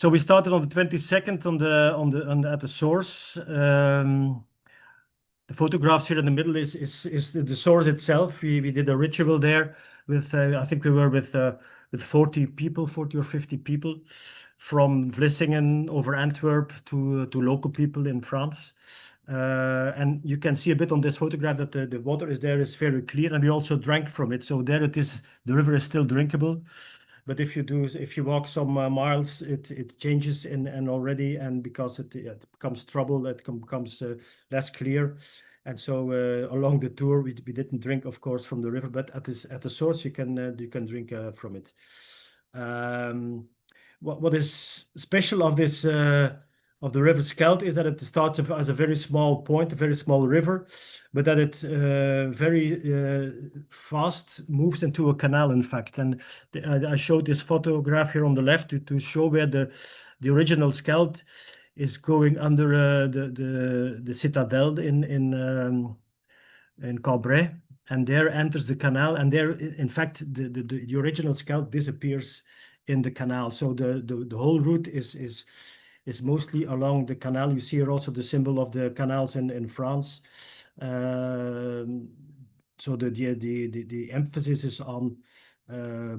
So we started on the 22nd at the source. The photographs here in the middle is the source itself. We did a ritual there with I think we were with 40 people, 40 or 50 people from Vlissingen over Antwerp to local people in France. And you can see a bit on this photograph that the water is very clear, and we also drank from it. So there it is. The river is still drinkable. But if you walk some miles, it changes and already, and because it becomes trouble, it becomes less clear. And so along the tour, we didn't drink, of course, from the river, but at the source you can drink from it. What is special of this of the river Scheldt is that it starts as a very small point, a very small river, but that it very fast moves into a canal, in fact. And I showed this photograph here on the left to show where the original Scheldt is going under the citadel in Cambrai, and there enters the canal, and there, in fact, the original Scheldt disappears in the canal. So the whole route is mostly along the canal. You see here also the symbol of the canals in France. So the emphasis is on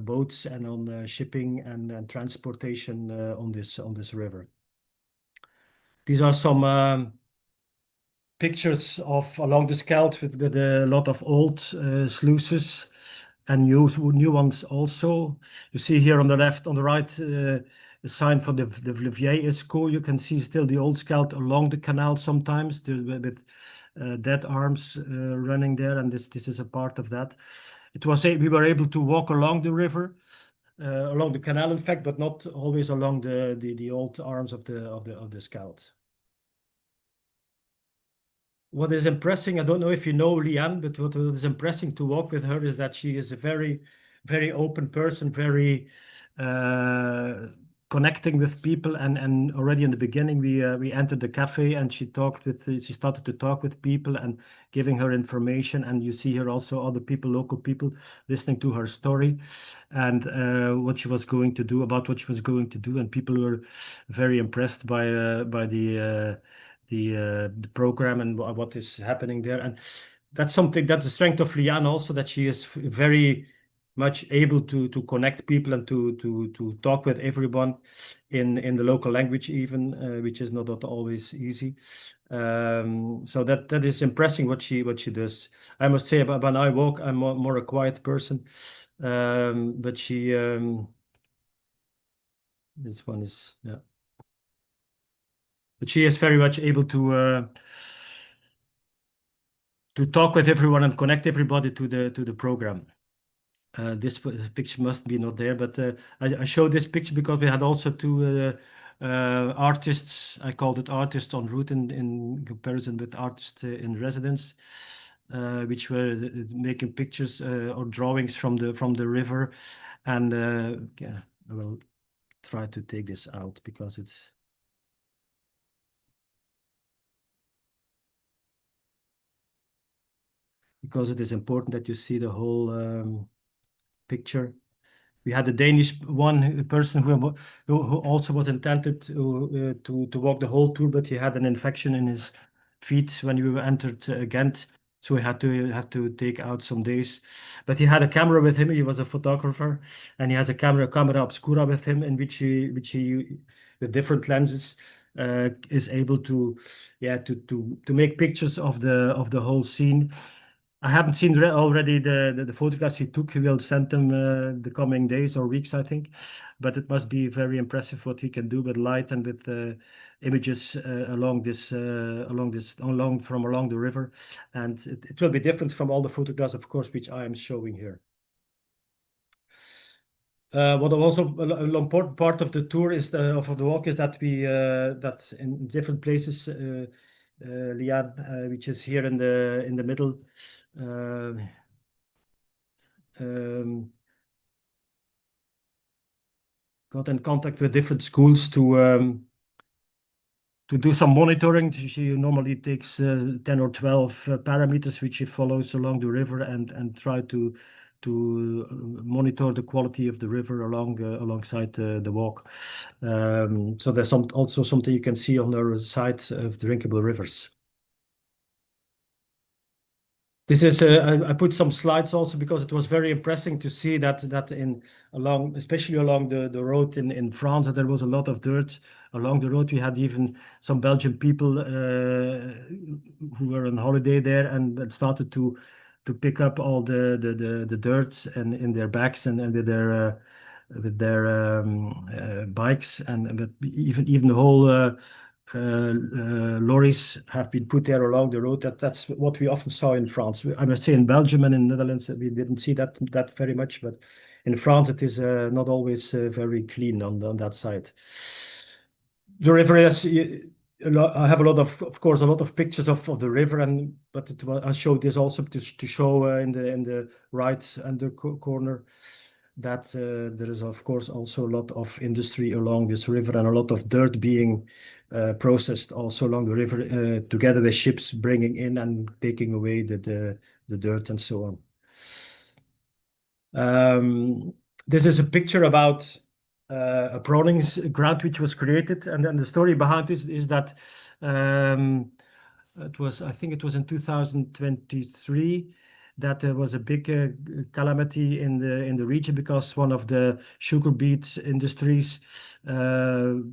boats and on shipping and transportation on this river. These are some pictures of along the Scheldt with a lot of old sluices and new ones also. You see here on the left, on the right, a sign for the Vieille Escaut. You can see still the old Scheldt along the canal sometimes with dead arms running there, and this is a part of that. We were able to walk along the river, along the canal, in fact, but not always along the old arms of the Scheldt. What is impressive, I don't know if you know Liane, but what is impressive to walk with her is that she is a very, very open person, very connecting with people. And already in the beginning, we entered the cafe, and she started to talk with people and giving her information. And you see here also other people, local people, listening to her story and what she was going to do, about what she was going to do. And people were very impressed by the program and what is happening there. And that's the strength of Liane also, that she is very much able to connect people and to talk with everyone in the local language even, which is not always easy. So that is impressive what she does. I must say, when I walk, I'm more a quiet person. But she this one is, yeah. But she is very much able to talk with everyone and connect everybody to the program. This picture must be not there, but I showed this picture because we had also two artists. I called it artists en route in comparison with artists in residence, which were making pictures or drawings from the river. And yeah, I will try to take this out because it is important that you see the whole picture. We had a Danish person who also was intended to walk the whole tour, but he had an infection in his feet when we entered Ghent, so we had to take out some days. But he had a camera with him. He was a photographer, and he had a camera obscura with him, in which he with different lenses is able to make pictures of the whole scene. I haven't seen already the photographs he took. He will send them the coming days or weeks, I think. But it must be very impressive what he can do with light and with images along the river. And it will be different from all the photographs, of course, which I am showing here. What also an important part of the tour of the walk is that we that in different places, Liane, which is here in the middle. Got in contact with different schools to do some monitoring. She normally takes 10 or 12 parameters which she follows along the river and try to monitor the quality of the river alongside the walk. So there's also something you can see on the side of drinkable rivers. This is I put some slides also because it was very impressive to see that especially along the road in France, that there was a lot of dirt along the road. We had even some Belgian people who were on holiday there and started to pick up all the dirt and in their bags and with their bikes, but even the whole lorries have been put there along the road. That's what we often saw in France. I must say in Belgium and in the Netherlands we didn't see that very much, but in France it is not always very clean on that side. The river is. I have of course, a lot of pictures of the river, but I showed this also to show in the right under corner that there is of course also a lot of industry along this river and a lot of dirt being processed also along the river, together with ships bringing in and taking away the dirt and so on. This is a picture about a pruning grant which was created, and then the story behind this is that I think it was in 2023 that there was a big calamity in the region because one of the sugar beet industries had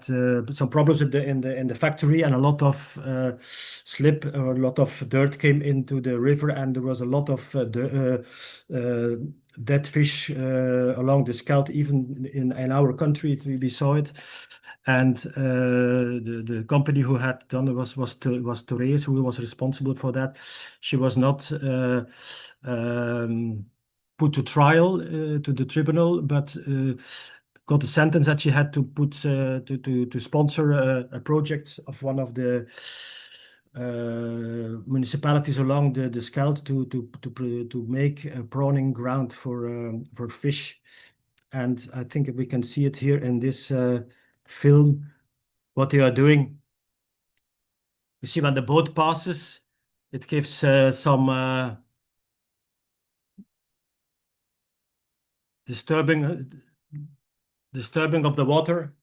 some problems in the factory, and a lot of slip or a lot of dirt came into the river, and there was a lot of dead fish along the Scheldt. Even in our country, we saw it. And the company who had done it was Therese, who was responsible for that. She was not put to trial to the tribunal, but got a sentence that she had to put to sponsor a project of one of the municipalities along the Scheldt to make a prawning ground for fish. And I think we can see it here in this film what they are doing. You see when the boat passes, it gives some disturbing of the water,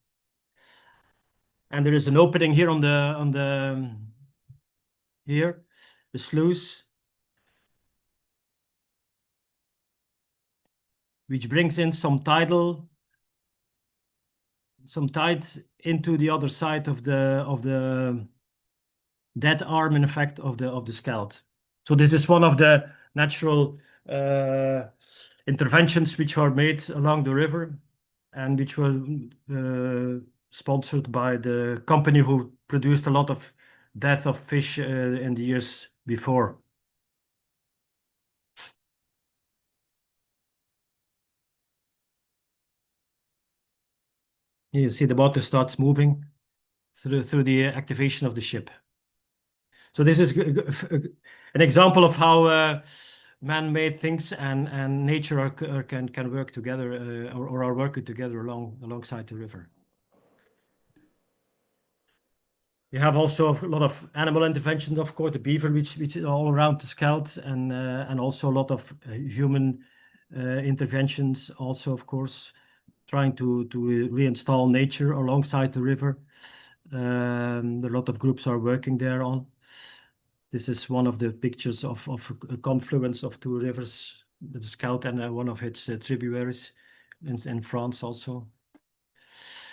and there is an opening here on the here, the sluice, which brings in some tide into the other side of the dead arm, in effect, of the Scheldt. So this is one of the natural interventions which are made along the river, and which were sponsored by the company who produced a lot of death of fish in the years before. You see the water starts moving through the activation of the ship. So this is an example of how man-made things and nature can work together, or are working together alongside the river. You have also a lot of animal interventions, of course, the beaver, which is all around the Scheldt, and also a lot of human interventions, also, of course, trying to reinstall nature alongside the river. A lot of groups are working there on. This is one of the pictures of a confluence of two rivers, the Scheldt and one of its tributaries in France also.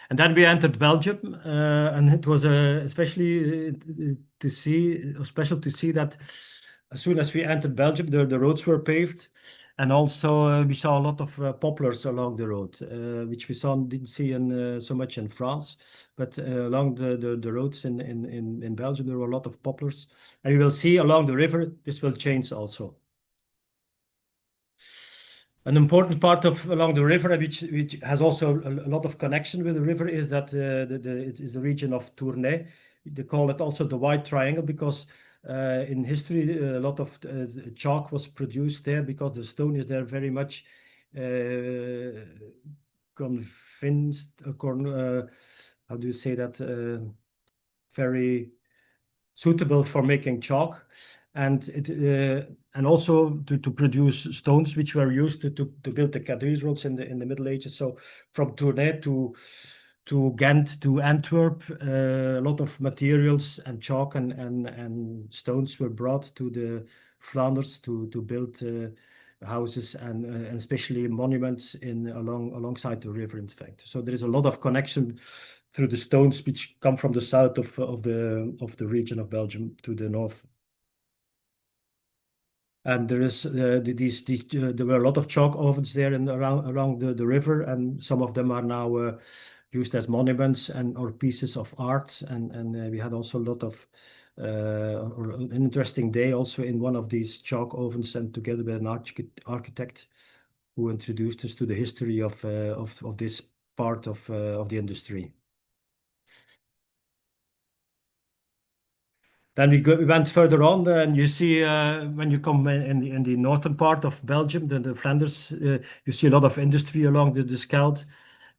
And then we entered Belgium, and it was especially special to see that as soon as we entered Belgium, the roads were paved, and also we saw a lot of poplars along the road, which we didn't see so much in France, but along the roads in Belgium there were a lot of poplars, and you will see along the river this will change also. An important part along the river, which has also a lot of connection with the river, is that it is the region of Tournai. They call it also the White Triangle because in history a lot of chalk was produced there because the stone is there very much convinced, how do you say that? Very suitable for making chalk. And and also to produce stones which were used to build the cathedrals in the Middle Ages. So from Tournai to Ghent to Antwerp, a lot of materials and chalk and stones were brought to the Flanders to build houses and especially monuments alongside the river, in fact. So there is a lot of connection through the stones which come from the south of the region of Belgium to the north. And there is there were a lot of chalk ovens there and around the river, and some of them are now used as monuments and or pieces of art. And we had also a lot of or an interesting day also in one of these chalk ovens, and together with an architect who introduced us to the history of this part of the industry. Then we went further on, and you see when you come in the northern part of Belgium, the Flanders, you see a lot of industry along the Scheldt,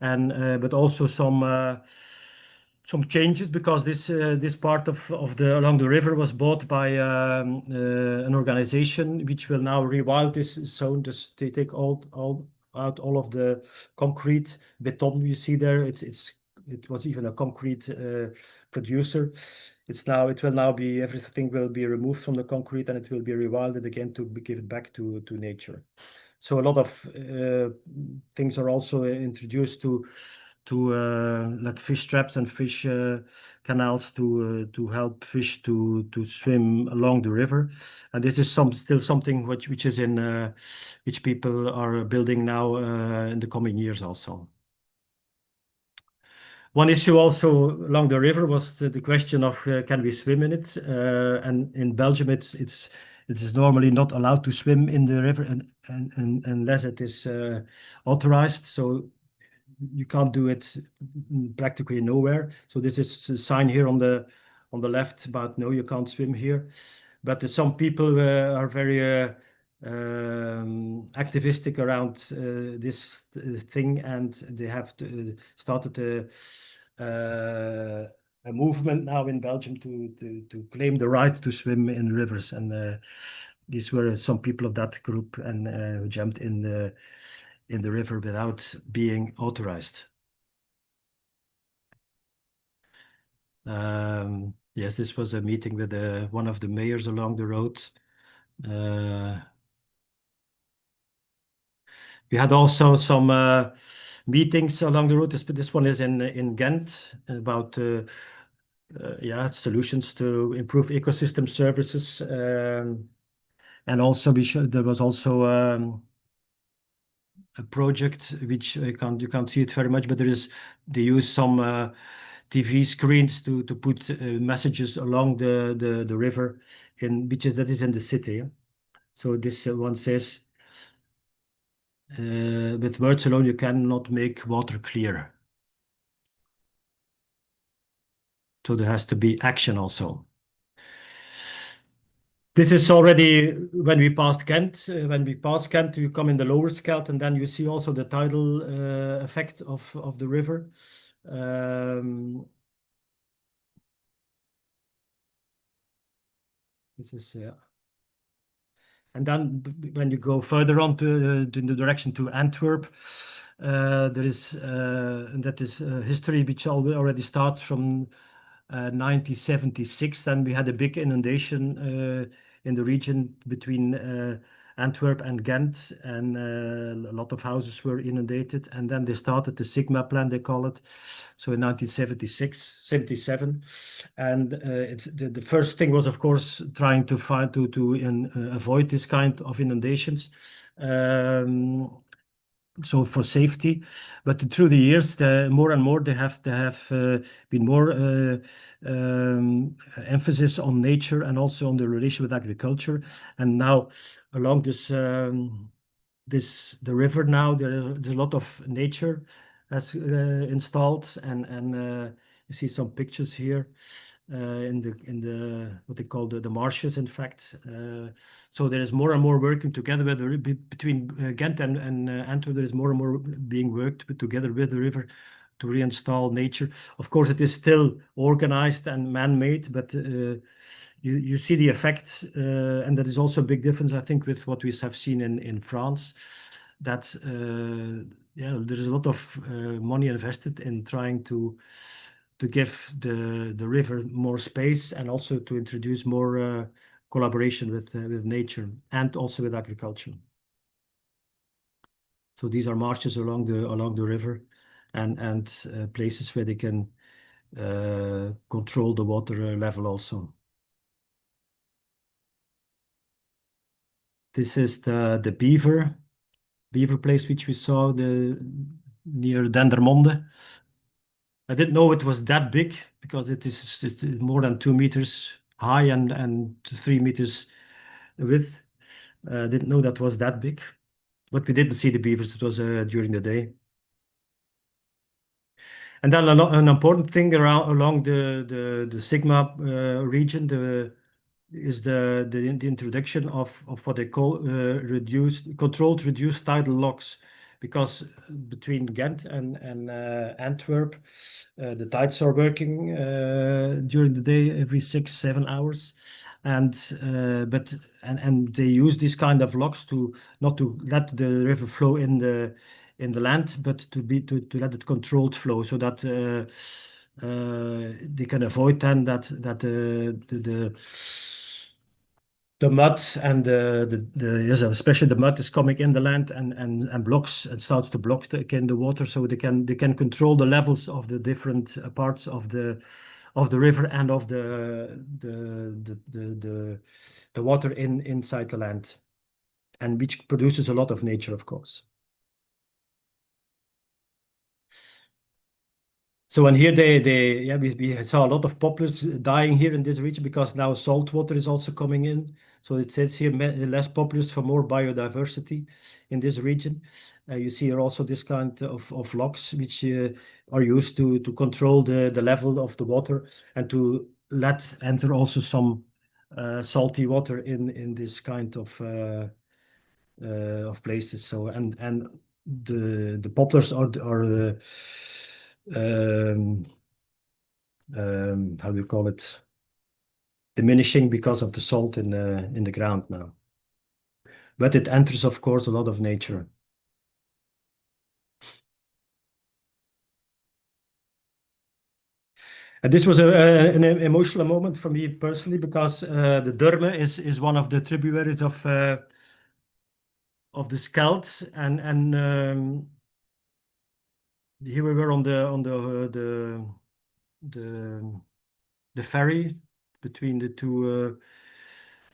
and but also some changes because this part of the along the river was bought by an organization which will now rewild this zone. Just they take out all of the concrete beton you see there. It was even a concrete producer. It will now be everything will be removed from the concrete, and it will be rewilded again to give it back to nature. So a lot of things are also introduced to like fish traps and fish canals to help fish to swim along the river. And this is still something which is in which people are building now in the coming years also. One issue also along the river was the question of can we swim in it? And in Belgium, it is normally not allowed to swim in the river unless it is authorized. So you can't do it practically nowhere. So this is a sign here on the left about no, you can't swim here. But some people are very activistic around this thing, and they have started a movement now in Belgium to claim the right to swim in rivers. And these were some people of that group and who jumped in the river without being authorized. Yes, this was a meeting with one of the mayors along the road. We had also some meetings along the route. This one is in Ghent about solutions to improve ecosystem services. And also there was also a project which you can't see it very much, but they use some TV screens to put messages along the river that is in the city. So this one says, with words alone, you cannot make water clear. So there has to be action also. This is already when we passed Ghent. When we pass Ghent, you come in the lower Scheldt, and then you see also the tidal effect of the river. This is and then when you go further on to in the direction to Antwerp, there is that is history which already starts from 1976. Then we had a big inundation in the region between Antwerp and Ghent, and a lot of houses were inundated. And then they started the Sigma plan, they call it. So in 1976, 77, and the first thing was, of course, trying to avoid this kind of inundations. So for safety, but through the years, more and more they have been more emphasis on nature and also on the relation with agriculture. And now along the river now there's a lot of nature that's installed, and you see some pictures here in the what they call the marshes, in fact. So there is more and more working together between Ghent and Antwerp. There is more and more being worked together with the river reinstall nature. Of course, it is still organized and man-made, but you see the effect, and that is also a big difference, I think, with what we have seen in France. That yeah, there is a lot of money invested in trying to give the river more space and also to introduce more collaboration with nature and also with agriculture. So these are marshes along the river and places where they can control the water level also. This is the beaver place which we saw near Dendermonde. I didn't know it was that big because it's more than 2 meters high and 3 meters width. I didn't know that was that big, but we didn't see the beavers. It was during the day. And then an important thing along the Sigma region is the introduction of what they call controlled reduced tidal locks, because between Ghent and Antwerp, the tides are working during the day every 6-7 hours, and they use these kind of locks to not to let the river flow in the land, but to let it controlled flow, so that they can avoid then that the mud and yes, especially the mud is coming in the land and blocks and starts to block again the water, so they can control the levels of the different parts of the river and of the water inside the land, and which produces a lot of nature, of course. So and here yeah, we saw a lot of poplars dying here in this region because now salt water is also coming in. So it says here less poplars for more biodiversity in this region. You see here also this kind of locks which are used to control the level of the water and to let enter also some salty water in this kind of places. So and the poplars are how do you call it, diminishing because of the salt in the ground now. But it enters, of course, a lot of nature. And this was an emotional moment for me personally because the Durme is one of the tributaries of the Scheldt, and here we were on the ferry between the two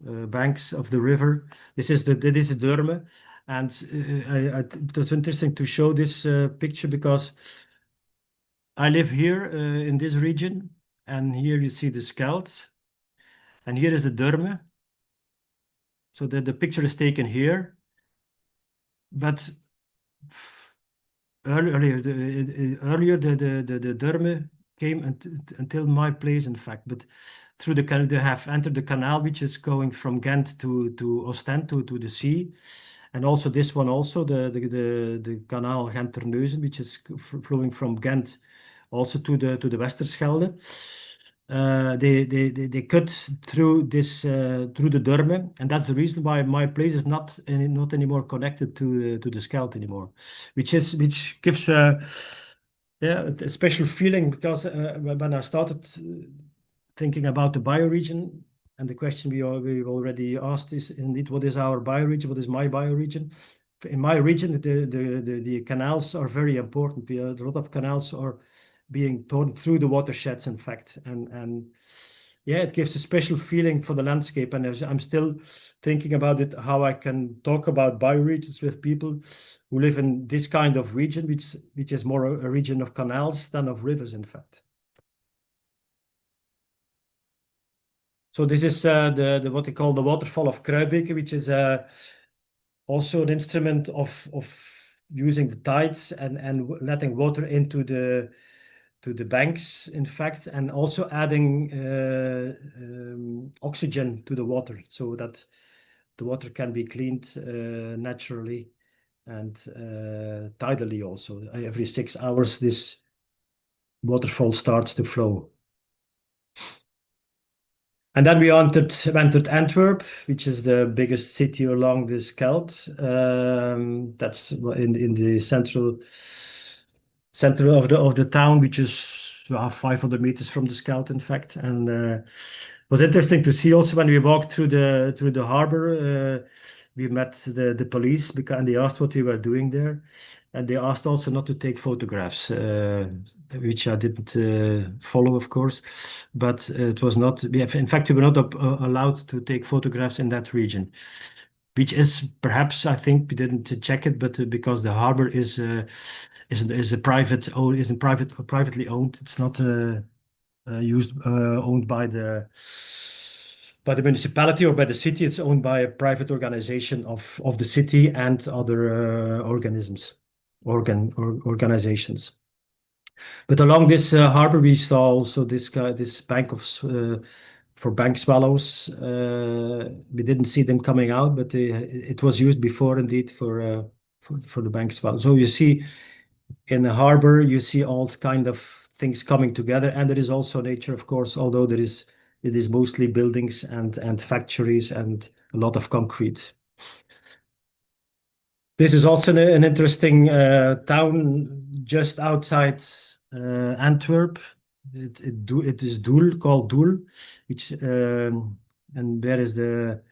banks of the river. This is Durme, and it was interesting to show this picture because I live here in this region, and here you see the Scheldt, and here is the Durme. So the picture is taken here, but earlier the Durme came until my place, in fact, but through the canal they have entered the canal which is going from Ghent to Ostend to the sea, and also this one also the canal Gent-Terneuzen, which is flowing from Ghent also to the Westerschelde. They cut through this through the Durme, and that's the reason why my place is not anymore connected to the Scheldt anymore, which gives yeah, a special feeling because when I started thinking about the bioregion, and the question we already asked is indeed what is our bioregion, what is my bioregion? In my region, the canals are very important. A lot of canals are being torn through the watersheds, in fact, and yeah, it gives a special feeling for the landscape. And I'm still thinking about it, how I can talk about bioregions with people who live in this kind of region, which is more a region of canals than of rivers, in fact. So this is the what they call the waterfall of Kruibeke, which is also an instrument of using the tides and letting water into the banks, in fact, and also adding oxygen to the water so that the water can be cleaned naturally and tidally also. Every 6 hours, this waterfall starts to flow. And then we entered Antwerp, which is the biggest city along the Scheldt. That's in the center of the town, which is 500 meters from the Scheldt, in fact. And it was interesting to see also when we walked through the harbor. We met the police because and they asked what we were doing there. And they asked also not to take photographs, which I didn't follow, of course. But it was not, in fact, we were not allowed to take photographs in that region, which is perhaps, I think, we didn't check it, but because the harbor is a private, or isn't privately owned, it's not owned by the municipality or by the city. It's owned by a private organization of the city and other organizations. But along this harbor, we saw also this bank for bank swallows. We didn't see them coming out, but it was used before indeed for the bank swallows. So you see in the harbor, you see all kind of things coming together, and there is also nature, of course, although it is mostly buildings and factories and a lot of concrete. This is also an interesting town just outside Antwerp. It is Doel, called Doel, which and there is the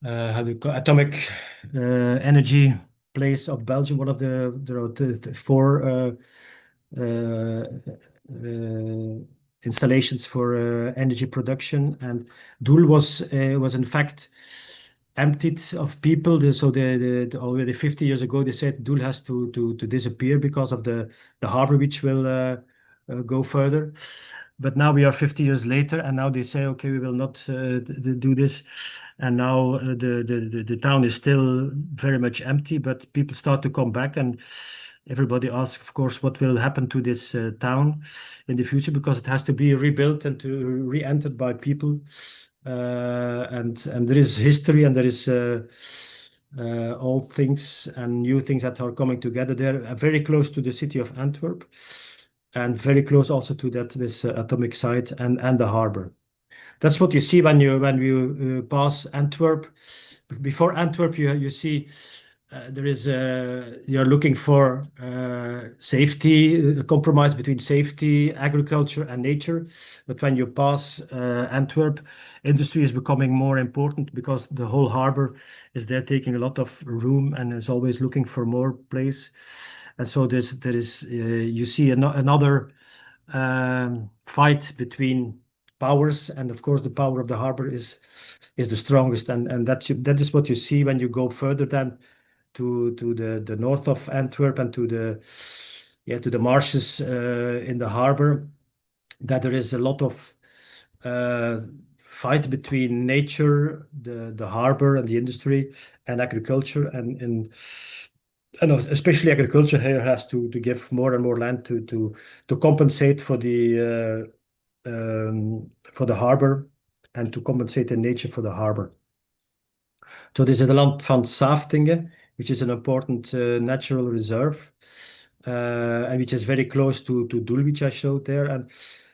how do you call atomic energy place of Belgium. One of the four installations for energy production, and Doel was in fact emptied of people. So already 50 years ago, they said Doel has to disappear because of the harbor, which will go further. But now we are 50 years later, and now they say, okay, we will not do this. And now the town is still very much empty, but people start to come back, and everybody asks, of course, what will happen to this town in the future, because it has to be rebuilt and to re-entered by people. And there is history, and there is old things and new things that are coming together there, very close to the city of Antwerp, and very close also to this atomic site and the harbor. That's what you see when you pass Antwerp. Before Antwerp, you see there is you're looking for safety, a compromise between safety, agriculture, and nature. But when you pass Antwerp, industry is becoming more important because the whole harbor is there taking a lot of room and is always looking for more place. And so there is you see another fight between powers, and of course the power of the harbor is the strongest, and that is what you see when you go further than to the north of Antwerp and to the marshes in the harbor, that there is a lot of fight between nature, the harbor and the industry, and agriculture, and especially agriculture here has to give more and more land to compensate for the harbor and to compensate in nature for the harbor. So this is the land van Saftingen, which is an important natural reserve, and which is very close to Doel, which I showed there. And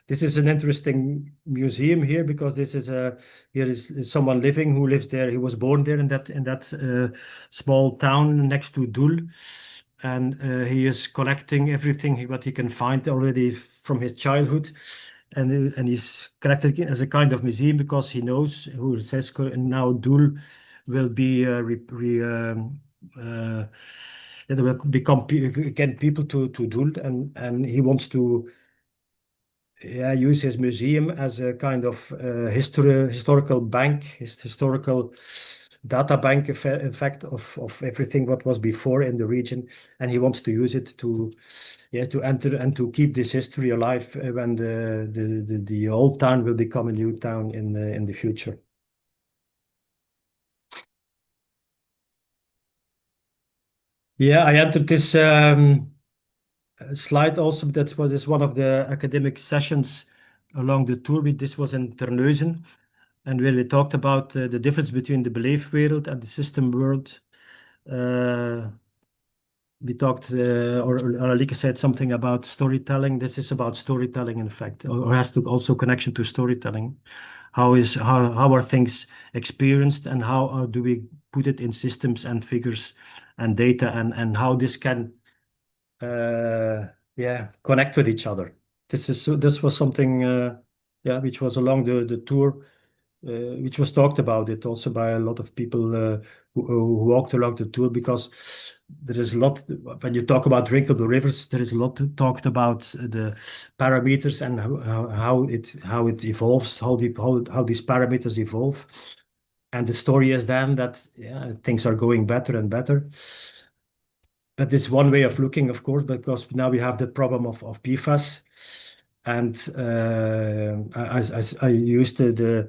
this is an interesting museum here because here is someone living who lives there. He was born there in that small town next to Doel, and he is collecting everything what he can find already from his childhood. And he's collected it as a kind of museum because he knows who says now Doel will be there will become again people to Doel, and he wants to use his museum as a kind of historical bank, historical data bank, in fact, of everything what was before in the region, and he wants to use it to enter and to keep this history alive when the old town will become a new town in the future. Yeah, I entered this slide also. That was one of the academic sessions along the tour. This was in Terneuzen, and where we talked about the difference between the beleefwereld and the system world. we talked, or Annelieke said something about storytelling. This is about storytelling, in fact, or has to also connection to storytelling. How are things experienced, and how do we put it in systems and figures and data, and how this can connect with each other. This was something which was along the tour, which was talked about it also by a lot of people who walked along the tour, because there is a lot when you talk about drinkable rivers. There is a lot talked about the parameters and how it evolves, how these parameters evolve, and the story is then that things are going better and better. But this one way of looking, of course, because now we have the problem of PFAS. And I used the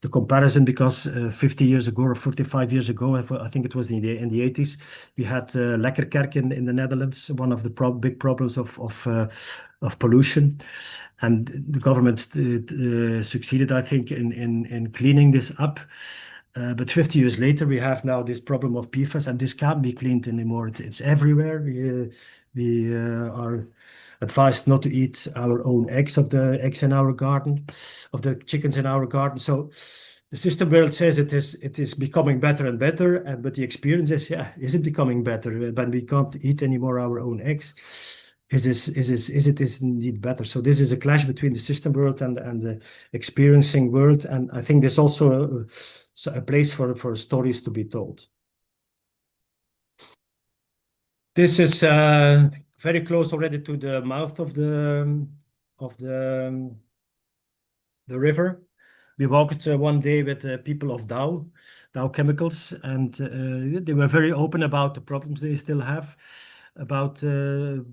comparison because 50 years ago or 45 years ago, I think it was in the 80s, we had Verkerk in the Netherlands, one of the big problems of pollution. And the government succeeded, I think, in cleaning this up. But 50 years later, we have now this problem of PFAS, and this can't be cleaned anymore. It's everywhere. We are advised not to eat our own eggs, of the eggs in our garden, of the chickens in our garden. So the system world says it is becoming better and better, but the experience is it becoming better when we can't eat anymore our own eggs? Is it indeed better? So this is a clash between the system world and the experiencing world, and I think there's also a place for stories to be told. This is very close already to the mouth of the river. We walked one day with the people of Dow Chemicals, and they were very open about the problems they still have about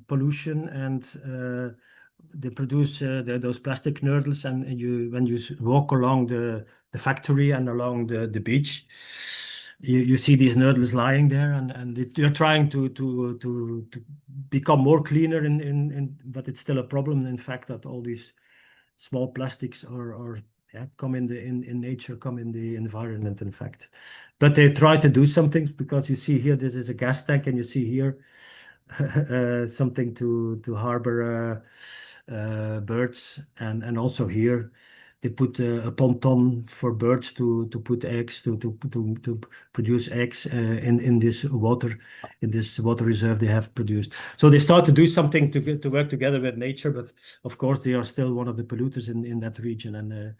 pollution, and they produce those plastic nurdles, and when you walk along the factory and along the beach, you see these nurdles lying there, and they're trying to become more cleaner, but it's still a problem, in fact, that all these small plastics come in nature, come in the environment, in fact. But they try to do something, because you see here, this is a gas tank, and you see here something to harbor birds, and also here they put a ponton for birds to put eggs, to produce eggs in this water reserve they have produced. So they start to do something to work together with nature, but of course they are still one of the polluters in that region. And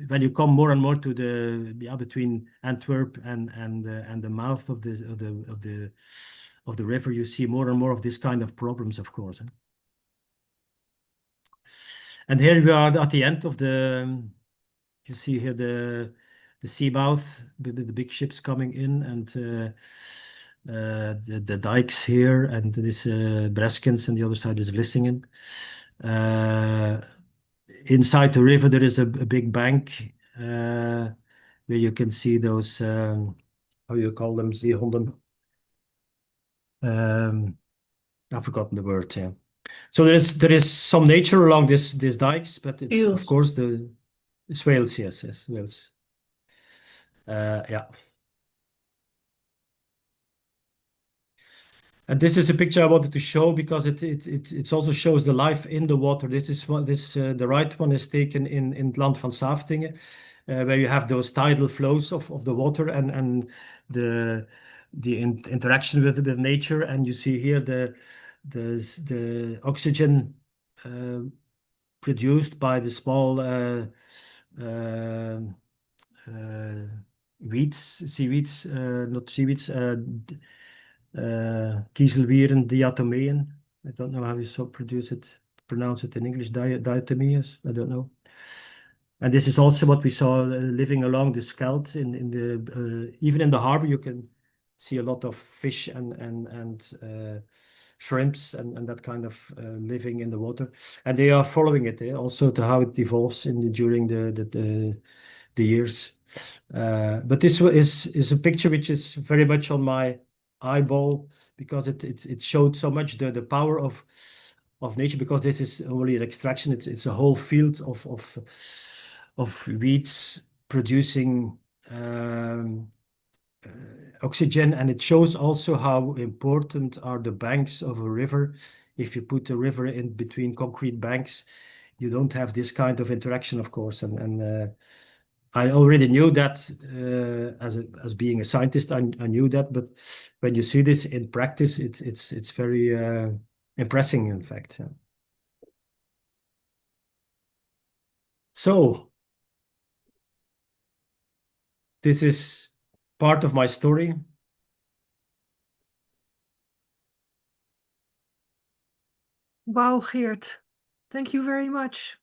when you come more and more to between Antwerp and the mouth of the river, you see more and more of this kind of problems, of course. And here we are at the end of you see here the sea mouth, the big ships coming in, and the dikes here, and this Breskens, and the other side is Vlissingen. Inside the river, there is a big bank where you can see those, how you call them, zeehonden. I've forgotten the word, yeah. So there is some nature along these dikes, but it's of course the whales, yes, whales. Yeah. And this is a picture I wanted to show because it also shows the life in the water. This is the right one is taken in het Land van Saftingen, where you have those tidal flows of the water and the interaction with nature, and you see here the oxygen produced by the small seaweeds, not seaweeds, kiezelwieren, diatomeeën. I don't know how you pronounce it in English, diatomeas, I don't know. And this is also what we saw living along the Scheldt even in the harbor. You can see a lot of fish and shrimps and that kind of living in the water, and they are following it also to how it evolves during the years. But this is a picture which is very much on my eyeball, because it showed so much the power of nature, because this is only an extraction. It's a whole field of weeds producing oxygen, and it shows also how important are the banks of a river. If you put a river in between concrete banks, you don't have this kind of interaction, of course. And I already knew that as being a scientist, I knew that. But when you see this in practice, it's very impressive, in fact. So this is part of my story. Wow, Geert, thank you very much.